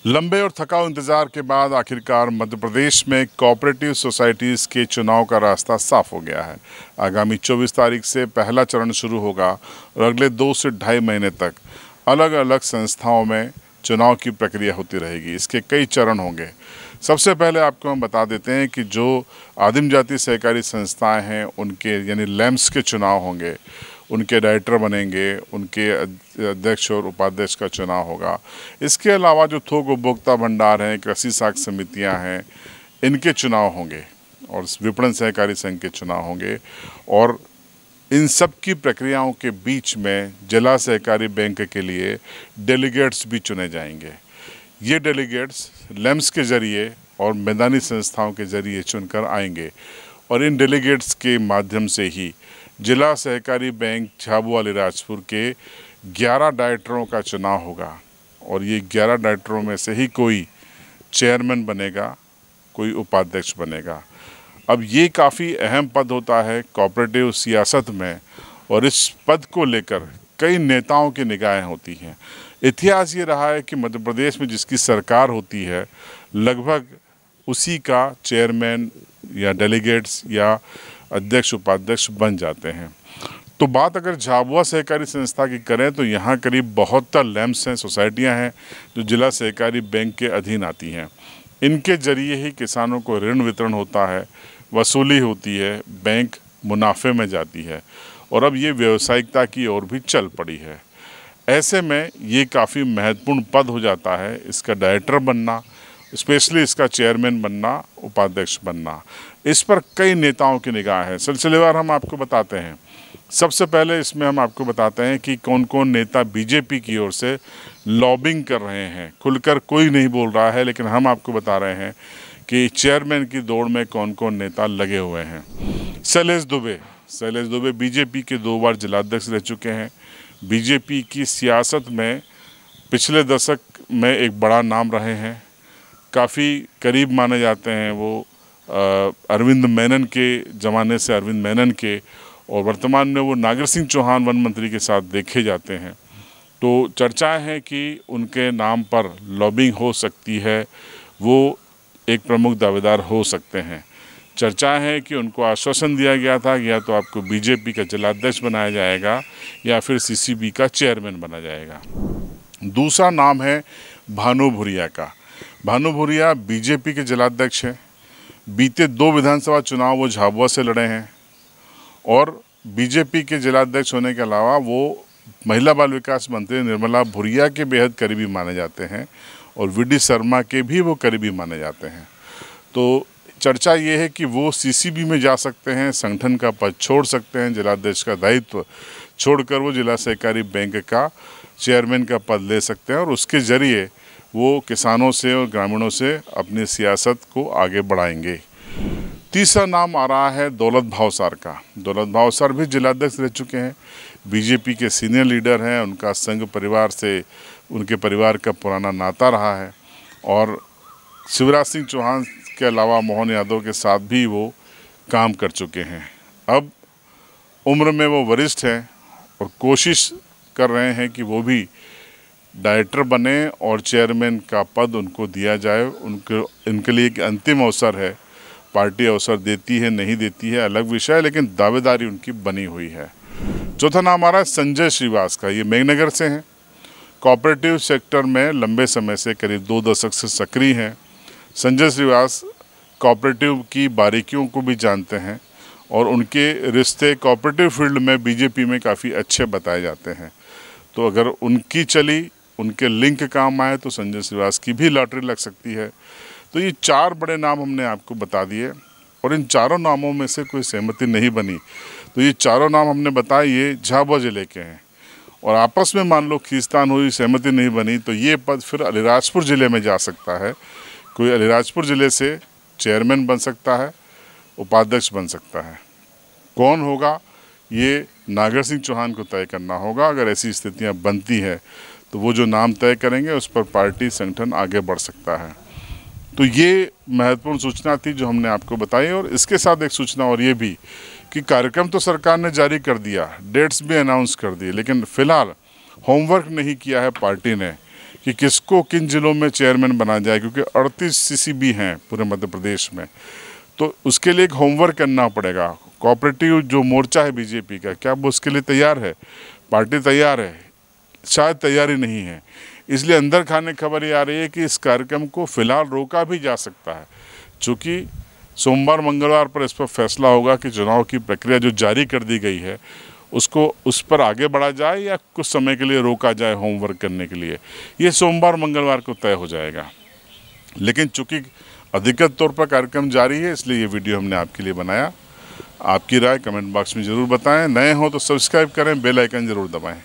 लंबे और थकाऊ इंतजार के बाद आखिरकार मध्य प्रदेश में कोऑपरेटिव सोसाइटीज़ के चुनाव का रास्ता साफ हो गया है। आगामी 24 तारीख से पहला चरण शुरू होगा और अगले 2 से ढाई महीने तक अलग अलग संस्थाओं में चुनाव की प्रक्रिया होती रहेगी। इसके कई चरण होंगे। सबसे पहले आपको हम बता देते हैं कि जो आदिम जाति सहकारी संस्थाएं हैं उनके यानी लैम्स के चुनाव होंगे, उनके डायरेक्टर बनेंगे, उनके अध्यक्ष और उपाध्यक्ष का चुनाव होगा। इसके अलावा जो थोक उपभोक्ता भंडार हैं, कृषि साख समितियां हैं, इनके चुनाव होंगे और विपणन सहकारी संघ के चुनाव होंगे। और इन सब की प्रक्रियाओं के बीच में जिला सहकारी बैंक के लिए डेलीगेट्स भी चुने जाएंगे। ये डेलीगेट्स लैम्स के ज़रिए और मैदानी संस्थाओं के ज़रिए चुनकर आएंगे और इन डेलीगेट्स के माध्यम से ही जिला सहकारी बैंक झाबुआ अलीराजपुर के 11 डायरेक्टरों का चुनाव होगा और ये 11 डायरेक्टरों में से ही कोई चेयरमैन बनेगा, कोई उपाध्यक्ष बनेगा। अब ये काफ़ी अहम पद होता है कोऑपरेटिव सियासत में और इस पद को लेकर कई नेताओं की निगाहें होती हैं। इतिहास ये रहा है कि मध्य प्रदेश में जिसकी सरकार होती है लगभग उसी का चेयरमैन या डेलीगेट्स या अध्यक्ष उपाध्यक्ष बन जाते हैं। तो बात अगर झाबुआ सहकारी संस्था की करें तो यहाँ करीब 72 लैम्स हैं, सोसाइटियाँ हैं जो जिला सहकारी बैंक के अधीन आती हैं। इनके जरिए ही किसानों को ऋण वितरण होता है, वसूली होती है, बैंक मुनाफे में जाती है और अब ये व्यावसायिकता की ओर भी चल पड़ी है। ऐसे में ये काफ़ी महत्वपूर्ण पद हो जाता है, इसका डायरेक्टर बनना, स्पेशली इसका चेयरमैन बनना, उपाध्यक्ष बनना। इस पर कई नेताओं की निगाह है। सिलसिलेवार हम आपको बताते हैं। सबसे पहले इसमें हम आपको बताते हैं कि कौन कौन नेता बीजेपी की ओर से लॉबिंग कर रहे हैं। खुलकर कोई नहीं बोल रहा है, लेकिन हम आपको बता रहे हैं कि चेयरमैन की दौड़ में कौन कौन नेता लगे हुए हैं। शैलेश दुबे बीजेपी के 2 बार जिलाध्यक्ष रह चुके हैं। बीजेपी की सियासत में पिछले दशक में एक बड़ा नाम रहे हैं, काफ़ी करीब माने जाते हैं वो अरविंद मेनन के ज़माने से अरविंद मेनन के, और वर्तमान में वो नागर सिंह चौहान वन मंत्री के साथ देखे जाते हैं। तो चर्चाएं हैं कि उनके नाम पर लॉबिंग हो सकती है, वो एक प्रमुख दावेदार हो सकते हैं। चर्चाएं हैं कि उनको आश्वासन दिया गया था कि या तो आपको बीजेपी का जिलाध्यक्ष बनाया जाएगा या फिर सीसीबी का चेयरमैन बना जाएगा। दूसरा नाम है भानु भूरिया का। भानु भूरिया बीजेपी के जिलाध्यक्ष हैं। बीते 2 विधानसभा चुनाव वो झाबुआ से लड़े हैं और बीजेपी के जिलाध्यक्ष होने के अलावा वो महिला बाल विकास मंत्री निर्मला भूरिया के बेहद करीबी माने जाते हैं और वीडी शर्मा के भी वो करीबी माने जाते हैं। तो चर्चा ये है कि वो सीसीबी में जा सकते हैं, संगठन का पद छोड़ सकते हैं, जिलाध्यक्ष का दायित्व छोड़कर वो जिला सहकारी बैंक का चेयरमैन का पद ले सकते हैं और उसके ज़रिए वो किसानों से और ग्रामीणों से अपनी सियासत को आगे बढ़ाएंगे। तीसरा नाम आ रहा है दौलत भावसार का। दौलत भावसार भी जिलाध्यक्ष रह चुके हैं, बीजेपी के सीनियर लीडर हैं, उनका संघ परिवार से उनके परिवार का पुराना नाता रहा है और शिवराज सिंह चौहान के अलावा मोहन यादव के साथ भी वो काम कर चुके हैं। अब उम्र में वो वरिष्ठ हैं और कोशिश कर रहे हैं कि वो भी डायरेक्टर बने और चेयरमैन का पद उनको दिया जाए। इनके लिए एक अंतिम अवसर है, पार्टी अवसर देती है नहीं देती है अलग विषय है, लेकिन दावेदारी उनकी बनी हुई है। चौथा नाम आ रहा है संजय श्रीवास का। ये मेघनगर से हैं, कोऑपरेटिव सेक्टर में लंबे समय से करीब 2 दशक से सक्रिय हैं। संजय श्रीवास कोऑपरेटिव की बारीकियों को भी जानते हैं और उनके रिश्ते कोऑपरेटिव फील्ड में बीजेपी में काफ़ी अच्छे बताए जाते हैं। तो अगर उनकी चली, उनके लिंक काम आए तो संजय श्रीवास की भी लॉटरी लग सकती है। तो ये 4 बड़े नाम हमने आपको बता दिए और इन चारों नामों में से कोई सहमति नहीं बनी। तो ये चारों नाम हमने बताए, ये झाबुआ जिले के हैं और आपस में मान लो खींचतान हुई, सहमति नहीं बनी तो ये पद फिर अलीराजपुर ज़िले में जा सकता है। कोई अलीराजपुर ज़िले से चेयरमैन बन सकता है, उपाध्यक्ष बन सकता है। कौन होगा ये नागर सिंह चौहान को तय करना होगा। अगर ऐसी स्थितियां बनती है तो वो जो नाम तय करेंगे उस पर पार्टी संगठन आगे बढ़ सकता है। तो ये महत्वपूर्ण सूचना थी जो हमने आपको बताई और इसके साथ एक सूचना और ये भी कि कार्यक्रम तो सरकार ने जारी कर दिया, डेट्स भी अनाउंस कर दी, लेकिन फ़िलहाल होमवर्क नहीं किया है पार्टी ने कि किसको किन जिलों में चेयरमैन बना जाए, क्योंकि 38 सीसीबी हैं पूरे मध्य प्रदेश में। तो उसके लिए एक होमवर्क करना पड़ेगा। कोऑपरेटिव जो मोर्चा है बीजेपी का, क्या वो उसके लिए तैयार है? पार्टी तैयार है? शायद तैयारी नहीं है। इसलिए अंदर खाने खबर ये आ रही है कि इस कार्यक्रम को फिलहाल रोका भी जा सकता है, चूँकि सोमवार मंगलवार पर इस पर फैसला होगा कि चुनाव की प्रक्रिया जो जारी कर दी गई है उसको उस पर आगे बढ़ा जाए या कुछ समय के लिए रोका जाए होमवर्क करने के लिए। ये सोमवार मंगलवार को तय हो जाएगा। लेकिन चूँकि अधिकृत तौर पर कार्यक्रम जारी है, इसलिए ये वीडियो हमने आपके लिए बनाया। आपकी राय कमेंट बॉक्स में ज़रूर बताएं। नए हो तो सब्सक्राइब करें, बेल आइकन ज़रूर दबाएं।